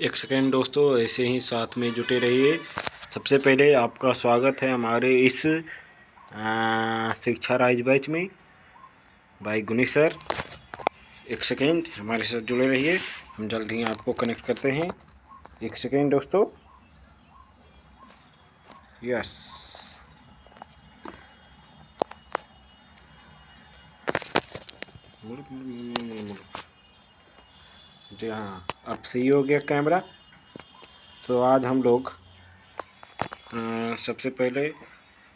एक सेकेंड दोस्तों, ऐसे ही साथ में जुटे रहिए। सबसे पहले आपका स्वागत है हमारे इस शिक्षा राइज बैच में भाई गुनी सर। एक सेकेंड हमारे साथ जुड़े रहिए, हम जल्द ही आपको कनेक्ट करते हैं। एक सेकेंड दोस्तों। यस, जी हाँ, अब सही हो गया कैमरा। तो आज हम लोग सबसे पहले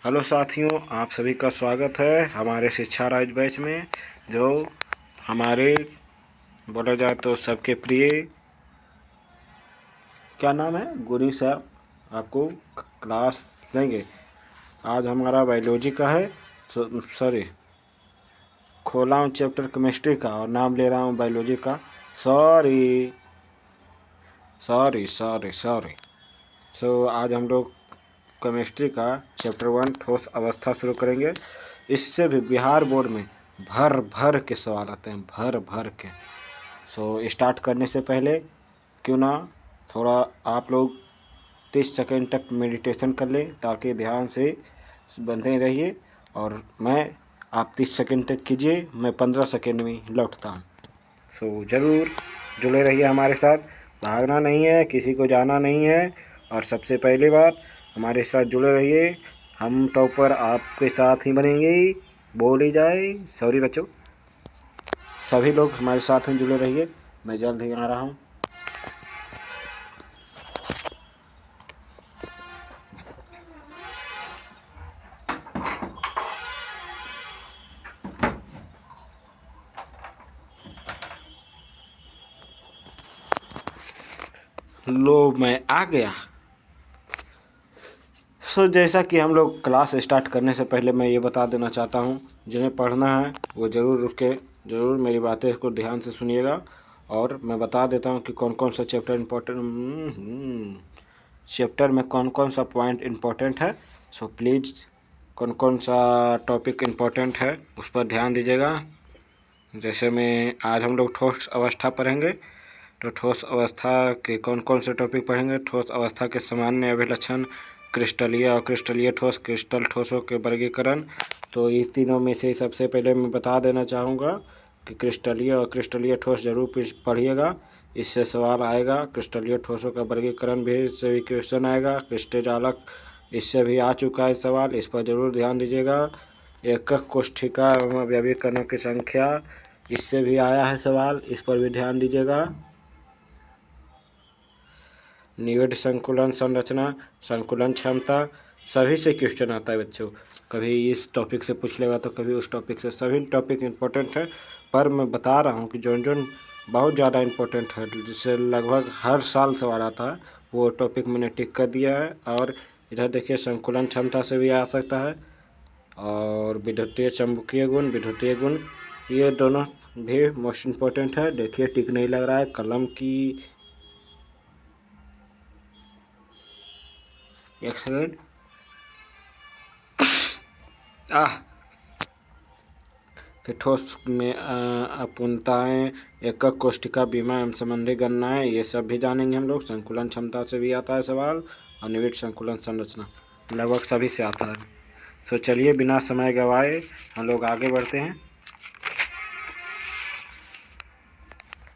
हेलो साथियों, आप सभी का स्वागत है हमारे शिक्षा राज बैच में, जो हमारे बोला जाए तो सबके प्रिय क्या नाम है गुरी सर आपको क्लास लेंगे। आज हमारा बायोलॉजी का है, सॉरी खोला हूँ चैप्टर केमिस्ट्री का और नाम ले रहा हूँ बायोलॉजी का। Sorry sorry sorry sorry. So आज हम लोग केमिस्ट्री का चैप्टर 1 ठोस अवस्था शुरू करेंगे। इससे भी बिहार बोर्ड में भर भर के सवाल आते हैं, भर भर के। सो स्टार्ट करने से पहले क्यों ना थोड़ा आप लोग 30 सेकेंड तक मेडिटेशन कर लें, ताकि ध्यान से बंधे रहिए। और आप 30 सेकेंड तक कीजिए, मैं 15 सेकेंड में लौटता हूँ। सो ज़रूर जुड़े रहिए हमारे साथ, भागना नहीं है, किसी को जाना नहीं है। और सबसे पहली बात, हमारे साथ जुड़े रहिए, हम टॉपर आपके साथ ही बनेंगे। बोल ही जाए, सॉरी बच्चों। सभी लोग हमारे साथ ही जुड़े रहिए, मैं जल्द ही आ रहा हूँ। लो मैं आ गया। जैसा कि हम लोग क्लास स्टार्ट करने से पहले मैं ये बता देना चाहता हूँ, जिन्हें पढ़ना है वो ज़रूर रुक के ज़रूर मेरी बातें को ध्यान से सुनिएगा। और मैं बता देता हूँ कि कौन कौन सा चैप्टर चैप्टर में कौन कौन सा पॉइंट इम्पोर्टेंट है। सो प्लीज़ कौन कौन सा टॉपिक इम्पोर्टेंट है उस पर ध्यान दीजिएगा। जैसे में आज हम लोग ठोस अवस्था पढ़ेंगे, तो ठोस अवस्था के कौन कौन से टॉपिक पढ़ेंगे। ठोस अवस्था के सामान्य अभिलक्षण, क्रिस्टलीय और क्रिस्टलीय ठोस, क्रिस्टल ठोसों के वर्गीकरण। तो इस तीनों में से सबसे पहले मैं बता देना चाहूँगा कि क्रिस्टलीय और क्रिस्टलीय ठोस जरूर पढ़िएगा, इससे सवाल आएगा। क्रिस्टलीय ठोसों का वर्गीकरण भी से भी क्वेश्चन आएगा। क्रिस्टजालक, इससे भी आ चुका है सवाल, इस पर ज़रूर ध्यान दीजिएगा। एकक कोष्ठिका एवं अवयवीकरणों की संख्या, इससे भी आया है सवाल, इस पर भी ध्यान दीजिएगा। निविड संकुलन संरचना, संकुलन क्षमता, सभी से क्वेश्चन आता है बच्चों। कभी इस टॉपिक से पूछ लेगा तो कभी उस टॉपिक से, सभी टॉपिक इम्पोर्टेंट है। पर मैं बता रहा हूँ कि जौन जौन बहुत ज़्यादा इम्पोर्टेंट है, जिससे लगभग हर साल सवाल आता है, वो टॉपिक मैंने टिक कर दिया है। और इधर देखिए, संकुलन क्षमता से भी आ सकता है, और विद्युतीय चुम्बकीय गुण, विद्युतीय गुण, ये दोनों भी मोस्ट इम्पोर्टेंट है। देखिए टिक नहीं लग रहा है कलम की, एक सेकेंड। फिर ठोस में अपूर्णताएं, एकक कोष्ठिका बीमा एवं संबंधी गणनाएं, ये सब भी जानेंगे हम लोग। संकुलन क्षमता से भी आता है सवाल, और निविड संकुलन संरचना लगभग सभी से आता है। सो चलिए बिना समय गवाए हम लोग आगे बढ़ते हैं।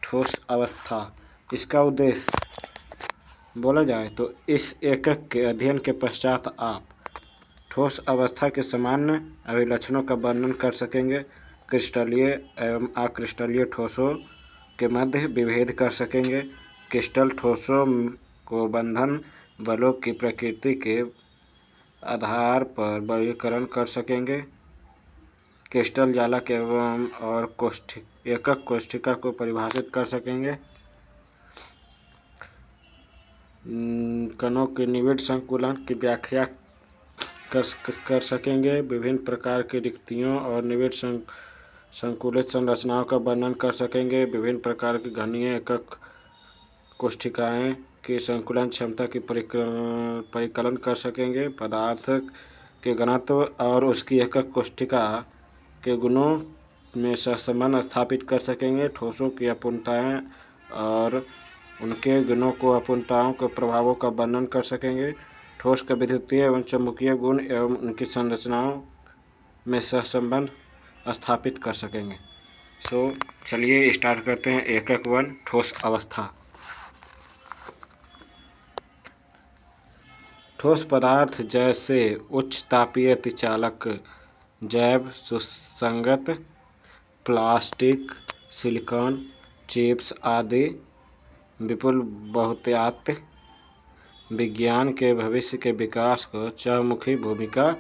ठोस अवस्था, इसका उद्देश्य बोला जाए तो इस एकक के अध्ययन के पश्चात आप ठोस अवस्था के सामान्य अभिलक्षणों का वर्णन कर सकेंगे। क्रिस्टलीय एवं अक्रिस्टलीय ठोसों के मध्य विभेद कर सकेंगे। क्रिस्टल ठोसों को बंधन बलों की प्रकृति के आधार पर वर्गीकरण कर सकेंगे। क्रिस्टल जालक एवं और एकक कोष्ठिका को परिभाषित कर सकेंगे। कणों के निविड संकुलन की व्याख्या कर सकेंगे। विभिन्न प्रकार की रिक्तियों और निविड संकुलित संरचनाओं का वर्णन कर सकेंगे। विभिन्न प्रकार की घनीय एकक कोष्ठिकाएं की संकुलन क्षमता की परिकलन कर सकेंगे। पदार्थ के घनत्व और उसकी एकक कोष्ठिका के गुणों में सहसंबंध स्थापित कर सकेंगे। ठोसों की अपूर्णताएं और उनके गुणों को अपूर्णताओं के प्रभावों का वर्णन कर सकेंगे। ठोस के विद्युतीय एवं चुंबकीय गुण एवं उनकी संरचनाओं में सहसंबंध स्थापित कर सकेंगे। चलिए स्टार्ट करते हैं। 1.1 ठोस अवस्था। ठोस पदार्थ जैसे उच्च तापीय अतिचालक, जैव सुसंगत प्लास्टिक, सिलिकॉन, चिप्स आदि विपुल बहुतायत विज्ञान के भविष्य के विकास को चहुमुखी भूमिका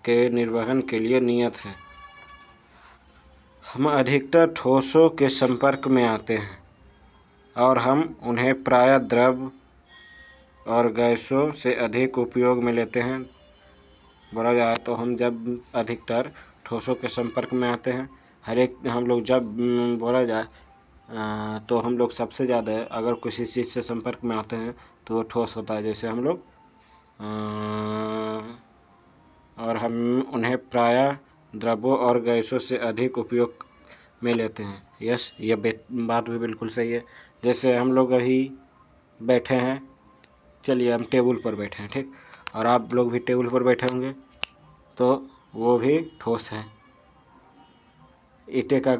के निर्वहन के लिए नियत है। हम अधिकतर ठोसों के संपर्क में आते हैं और हम उन्हें प्रायः द्रव और गैसों से अधिक उपयोग में लेते हैं। बोला जाए तो हम जब अधिकतर ठोसों के संपर्क में आते हैं, हम लोग जब बोला जाए तो हम लोग सबसे ज़्यादा अगर किसी चीज़ से संपर्क में आते हैं तो वो ठोस होता है। जैसे हम लोग और हम उन्हें प्रायः द्रवों और गैसों से अधिक उपयोग में लेते हैं। यस, ये बात भी बिल्कुल सही है। जैसे हम लोग अभी बैठे हैं, चलिए हम टेबल पर बैठे हैं, ठीक, और आप लोग भी टेबल पर बैठे होंगे तो वो भी ठोस है। ईंटे का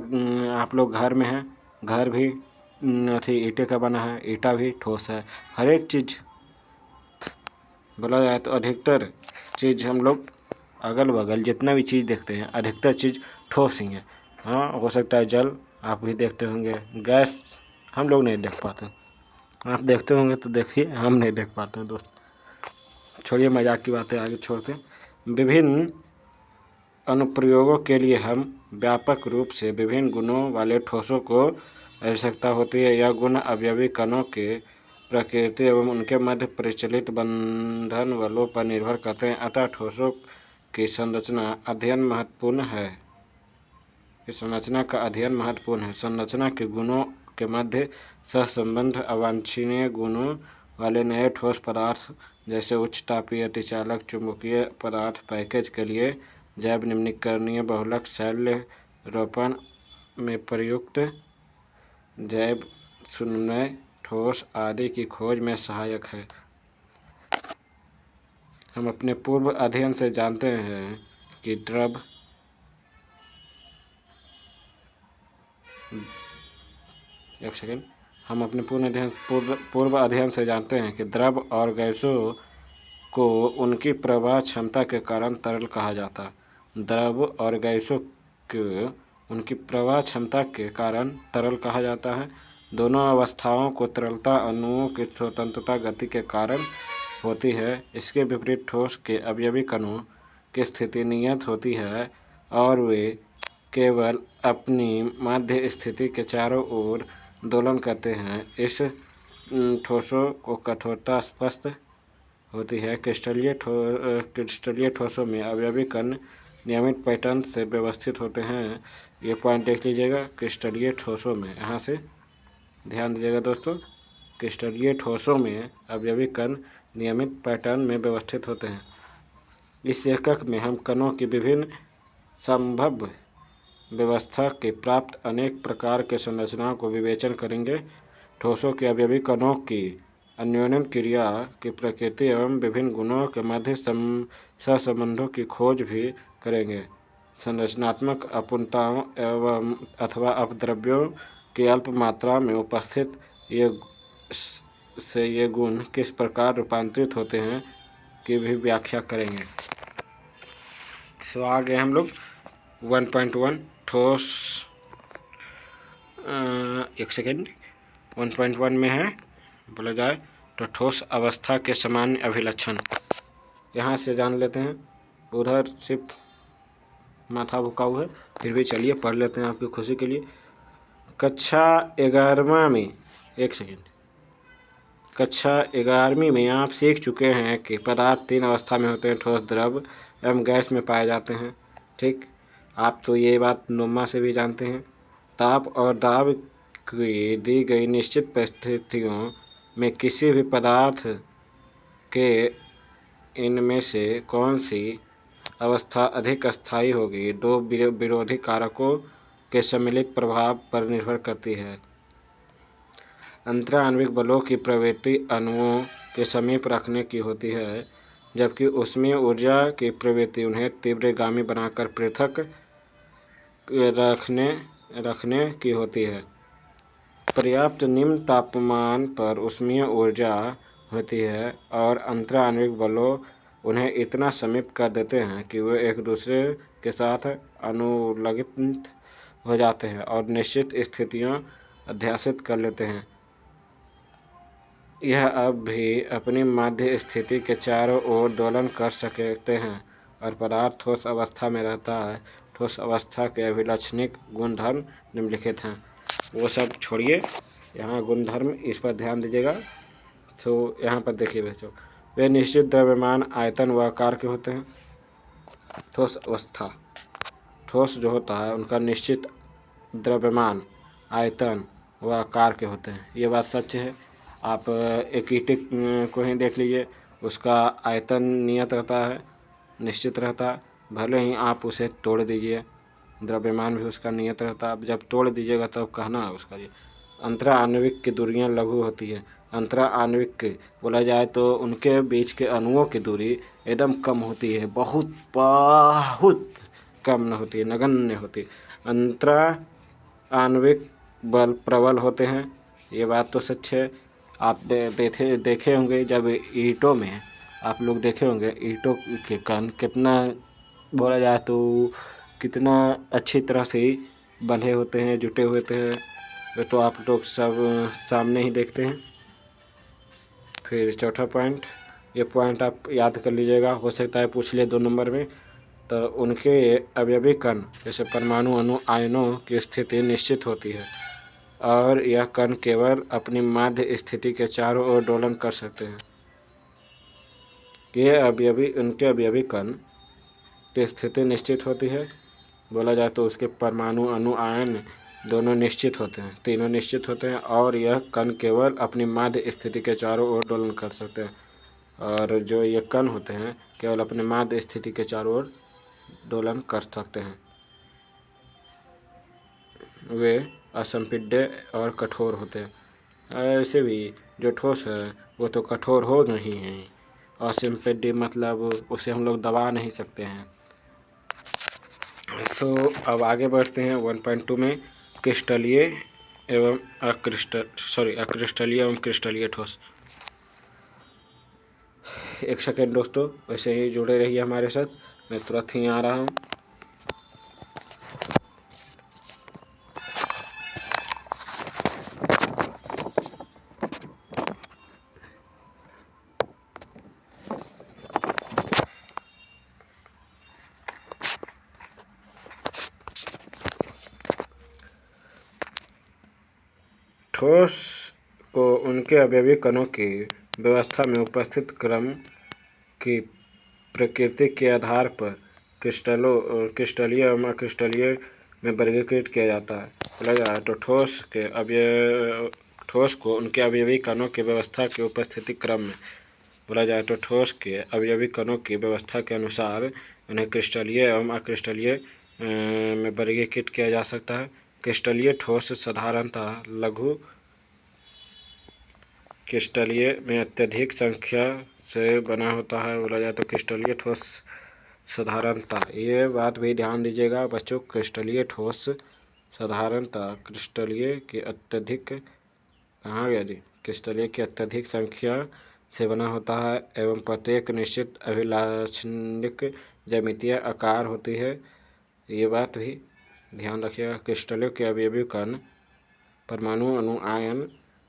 आप लोग घर में हैं, घर भी ईंटे का बना है, ईंटा भी ठोस है। हर एक चीज़ बोला जाए तो अधिकतर चीज़ हम लोग अगल बगल जितना भी चीज़ देखते हैं अधिकतर चीज़ ठोस ही है। हाँ, हो सकता है जल आप भी देखते होंगे, गैस हम लोग नहीं देख पाते। आप देखते होंगे तो देखिए, हम नहीं देख पाते हैं दोस्त। छोड़िए मजाक की बातें, आगे छोड़ते हैं। विभिन्न अनुप्रयोगों के लिए हम व्यापक रूप से विभिन्न गुणों वाले ठोसों को आवश्यकता होती है। यह गुण अवयवी कणों के प्रकृति एवं उनके मध्य प्रचलित बंधन बलों पर निर्भर करते हैं। अतः ठोसों की संरचना अध्ययन महत्वपूर्ण है। इस संरचना का अध्ययन महत्वपूर्ण है। संरचना के गुणों के मध्य सहसंबंध अवांछनीय गुणों वाले नए ठोस पदार्थ जैसे उच्च तापीय अतिचालक चुंबकीय पदार्थ पैकेज के लिए जैव निम्नीकरणीय बहुलक शैल रोपण में प्रयुक्त जैव सुन्नय ठोस आदि की खोज में सहायक है। हम अपने पूर्व अध्ययन से जानते हैं कि द्रव हम अपने पूर्व अध्ययन से जानते हैं कि द्रव और गैसों को उनकी प्रवाह क्षमता के कारण तरल कहा जाता है। द्रव और गैसों को उनकी प्रवाह क्षमता के कारण तरल कहा जाता है। दोनों अवस्थाओं को तरलता अणुओं की स्वतंत्रता गति के कारण होती है। इसके विपरीत ठोस के अवयवी कणों की स्थिति नियत होती है और वे केवल अपनी मध्य स्थिति के चारों ओर दोलन करते हैं। इस ठोसों को कठोरता स्पष्ट होती है। क्रिस्टलीय ठोसों में अवयवी कण नियमित पैटर्न से व्यवस्थित होते हैं। ये पॉइंट देख लीजिएगा, क्रिस्टलीय ठोसों में, यहाँ से ध्यान दीजिएगा दोस्तों। क्रिस्टलीय ठोसों में अवयवी कण नियमित पैटर्न में व्यवस्थित होते हैं। इस एकक में हम कणों की विभिन्न संभव व्यवस्था के प्राप्त अनेक प्रकार के संरचनाओं को विवेचन करेंगे। ठोसों के अवयवी कणों की अन्योन्य क्रिया की प्रकृति एवं विभिन्न गुणों के मध्य सहसंबंधों की खोज भी करेंगे। संरचनात्मक अपूर्णताओं एवं अथवा अपद्रव्यों की अल्प मात्रा में उपस्थित ये गुण किस प्रकार रूपांतरित होते हैं की भी व्याख्या करेंगे। आगे हम लोग 1.1 ठोस 1.1 में है, बोला जाए तो ठोस अवस्था के सामान्य अभिलक्षण। यहाँ से जान लेते हैं, उधर सिर्फ माथा भुका हुआ है, फिर भी चलिए पढ़ लेते हैं आपकी खुशी के लिए। कक्षा 11वीं में कक्षा 11वीं में आप सीख चुके हैं कि पदार्थ 3 अवस्था में होते हैं, ठोस, द्रव एवं गैस में पाए जाते हैं। ठीक, आप तो ये बात नोमा से भी जानते हैं। ताप और दाब की दी गई निश्चित परिस्थितियों में किसी भी पदार्थ के इनमें से कौन सी अवस्था अधिक स्थायी होगी, 2 विरोधी कारकों के सम्मिलित प्रभाव पर निर्भर करती है। अंतराण्विक बलों की प्रवृत्ति अणुओं के समीप रखने की होती है, जबकि ऊष्मीय ऊर्जा की प्रवृत्ति उन्हें तीव्रगामी बनाकर पृथक रखने की होती है। पर्याप्त निम्न तापमान पर ऊष्मीय ऊर्जा होती है और अंतराण्विक बलों उन्हें इतना समीप कर देते हैं कि वे एक दूसरे के साथ अनुलग्न हो जाते हैं और निश्चित स्थितियां अध्यासित कर लेते हैं। यह अब भी अपनी माध्य स्थिति के चारों ओर दोलन कर सकते हैं और पदार्थ ठोस अवस्था में रहता है। ठोस अवस्था के अभिलक्षणिक गुणधर्म निम्नलिखित हैं। वो सब छोड़िए, यहाँ गुणधर्म इस पर ध्यान दीजिएगा। तो यहाँ पर देखिए बच्चों, वे निश्चित द्रव्यमान, आयतन व आकार के होते हैं। ठोस अवस्था, ठोस जो होता है उनका निश्चित द्रव्यमान, आयतन व आकार के होते हैं। ये बात सच है। आप एक ईंट को ही देख लीजिए, उसका आयतन नियत रहता है, निश्चित रहता है। भले ही आप उसे तोड़ दीजिए, द्रव्यमान भी उसका नियत रहता है। जब तोड़ दीजिएगा तब कहना है उसका। ये अंतरा आणविक की दूरियां लघु होती है। अंतरा आणविक की बोला जाए तो उनके बीच के अणुओं की दूरी एकदम कम होती है, बहुत बहुत कम न होती है, नगण्य होती है। अंतरा आणविक बल प्रबल होते हैं, ये बात तो सच है। आप देखे होंगे, जब ईंटों में आप लोग देखे होंगे ईंटों के कण कितना बोला जाए तो कितना अच्छी तरह से बंधे होते हैं, जुटे हुए होते हैं। ये तो आप लोग सब सामने ही देखते हैं। फिर चौथा पॉइंट, ये पॉइंट आप याद कर लीजिएगा, हो सकता है पूछ ले 2 नंबर में। तो उनके अवयवी कण जैसे परमाणु, अणु, आयनों की स्थिति निश्चित होती है और यह कण केवल अपनी माध्य स्थिति के चारों ओर दोलन कर सकते हैं। उनके अवयवी कण की स्थिति निश्चित होती है। बोला जाए तो उसके परमाणु, अणु, आयन दोनों निश्चित होते हैं, तीनों निश्चित होते हैं और यह कण केवल अपनी माध्य स्थिति के चारों ओर दोलन कर सकते हैं। और जो ये कण होते हैं केवल अपने माध्य स्थिति के चारों ओर दोलन कर सकते हैं। वे असंपीड्य और कठोर होते हैं। ऐसे भी जो ठोस है वो तो कठोर हो नहीं है। असंपीड्य मतलब उसे हम लोग दबा नहीं सकते हैं। सो अब आगे बढ़ते हैं 1.2 में, क्रिस्टलीय एवं अक्रिस्टलीय एवं क्रिस्टलीय ठोस। एक सेकेंड दोस्तों, वैसे ही जुड़े रहिए हमारे साथ, मैं तुरंत ही आ रहा हूँ। ठोस को उनके अवयवी कणों की व्यवस्था में उपस्थित क्रम की प्रकृति के आधार पर क्रिस्टलीय एवं अक्रिस्टलीय में वर्गीकृत किया जाता है। बोला जाए तो ठोस को उनके अवयवी कणों की व्यवस्था की उपस्थिति क्रम में, बोला जाए तो ठोस के अवयवी कणों की व्यवस्था के अनुसार उन्हें क्रिस्टलीय एवं अक्रिस्टलीय में वर्गीकृत किया जा सकता है। क्रिस्टलीय ठोस साधारणतः लघु क्रिस्टलीय में अत्यधिक संख्या से बना होता है। बोला जाए तो क्रिस्टलीय ठोस साधारणतः, ये बात भी ध्यान दीजिएगा बच्चों, क्रिस्टलीय ठोस साधारणतः क्रिस्टलीय की अत्यधिक, कहाँ गया जी, क्रिस्टलीय की अत्यधिक संख्या से बना होता है एवं प्रत्येक निश्चित अभिलाक्षणिक ज्यामितीय आकार होती है। ये बात भी ध्यान रखिएगा। क्रिस्टलों के अवयवी कण, परमाणु, अणु, आयन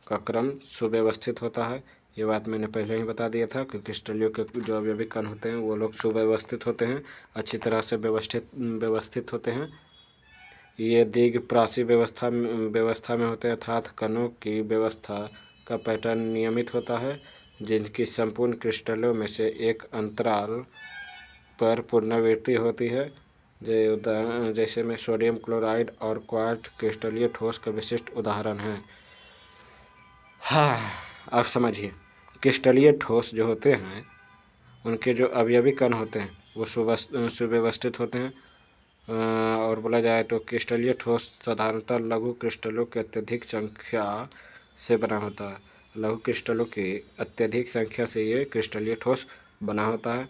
का क्रम सुव्यवस्थित होता है। ये बात मैंने पहले ही बता दिया था कि क्रिस्टलों के जो अवयवी कण होते हैं वो लोग सुव्यवस्थित होते हैं, अच्छी तरह से व्यवस्थित होते हैं। ये दीर्घप्राची व्यवस्था में होते हैं, अर्थात कणों की व्यवस्था का पैटर्न नियमित होता है, जिनकी संपूर्ण क्रिस्टलों में से एक अंतराल पर पुनरावृत्ति होती है। जैसे में सोडियम क्लोराइड और क्वार्ट्ज क्रिस्टलीय ठोस का विशिष्ट उदाहरण है। हाँ, अब समझिए, क्रिस्टलीय ठोस जो होते हैं उनके जो अवयवी कण होते हैं वो सुव्यवस्थित होते हैं। और बोला जाए तो क्रिस्टलीय ठोस साधारणतः लघु क्रिस्टलों की अत्यधिक संख्या से बना होता है। लघु क्रिस्टलों की अत्यधिक संख्या से ये क्रिस्टलीय ठोस बना होता है।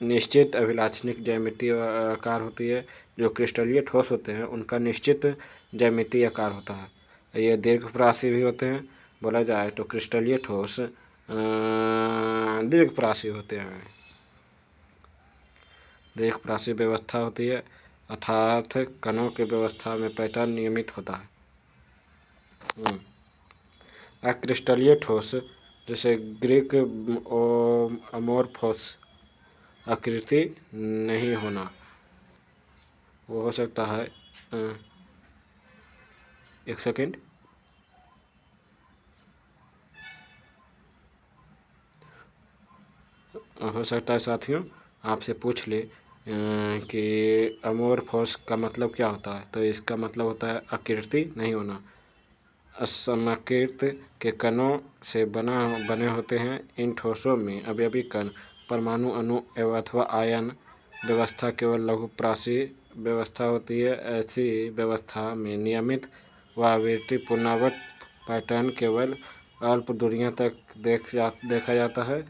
निश्चित अभिलाक्षणिक ज्यामितीय आकार होती है। जो क्रिस्टलीय ठोस होते हैं उनका निश्चित ज्यामितीय आकार होता है। ये दीर्घप्रासी भी होते हैं। बोला जाए तो क्रिस्टलीय ठोस दीर्घप्रासी होते हैं। दीर्घप्रासी व्यवस्था होती है अर्थात कणों की व्यवस्था में पैटर्न नियमित होता है। अक्रिस्टलीय ठोस जैसे ग्रीक अमोर्फोस आकृति नहीं होना, वो हो सकता है एक सेकेंड, हो सकता है साथियों आपसे पूछ ले कि अमोर्फोस का मतलब क्या होता है। तो इसका मतलब होता है आकृति नहीं होना। असमाकृत के कणों से बने होते हैं। इन ठोसों में अवयवी कण, परमाणु, अणु अथवा आयन व्यवस्था केवल लघुप्रासी व्यवस्था होती है। ऐसी व्यवस्था में नियमित व आवृत्ति पुनरावृत्त पैटर्न केवल अल्प दूरियों तक देखा जाता है।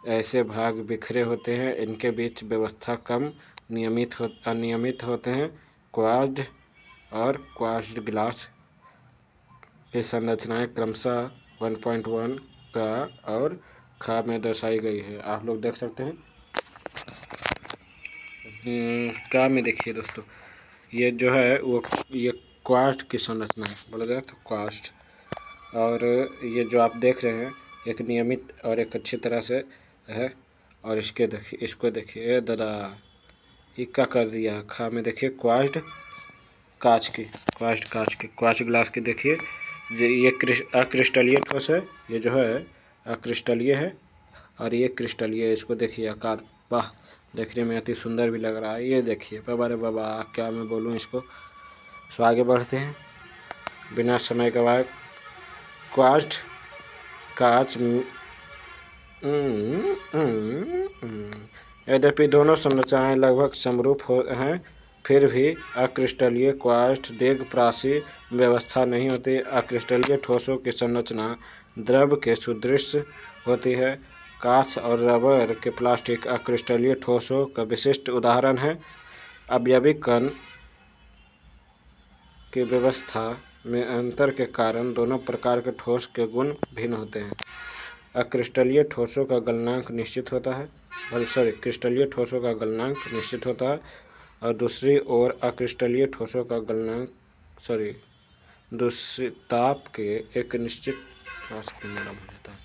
ऐसे भाग बिखरे होते हैं। इनके बीच व्यवस्था कम अनियमित होते हैं। क्वार्ट्ज और क्वार्ट्ज ग्लास की संरचनाएं क्रमशः 1.1 का और खा में दर्शाई गई है। आप लोग देख सकते हैं। का में देखिए दोस्तों, ये जो है वो ये क्वार्ट्ज की संरचना है। बोला जाए तो क्वार्ट्ज, और ये जो आप देख रहे हैं एक नियमित और एक अच्छी तरह से है। और इसको देखिए दादा इक्का कर दिया। खा में देखिए क्वार्ट्ज कांच ग्लास की देखिए। ये अक्रिस्टलीय ठोस है। ये जो है अक्रिस्टलीय है और ये क्रिस्टलीय है। इसको देखिए आकार, वाह, देखने में अति सुंदर भी लग रहा है। ये देखिए बाबा रे बाबा, क्या मैं बोलूँ इसको। तो आगे बढ़ते हैं बिना समय गवाए। क्वार्ट्ज कांच यद्यपि दोनों संरचनाएं लगभग समरूप हैं, फिर भी अक्रिस्टलीय क्वार्ट्ज दीर्घप्रासी व्यवस्था नहीं होती। अक्रिस्टलीय ठोसों की संरचना द्रव के सदृश होती है। कांच और रबर के प्लास्टिक अक्रिस्टलीय ठोसों का विशिष्ट उदाहरण है। अवयवी कण की व्यवस्था में अंतर के कारण दोनों प्रकार के ठोस के गुण भिन्न होते हैं। अक्रिस्टलीय ठोसों का गलनांक निश्चित होता है। क्रिस्टलीय ठोसों का गलनांक निश्चित होता है और दूसरी ओर अक्रिस्टलीय ठोसों का गलनांक दूसरी ताप के एक निश्चित नरम हो जाता है।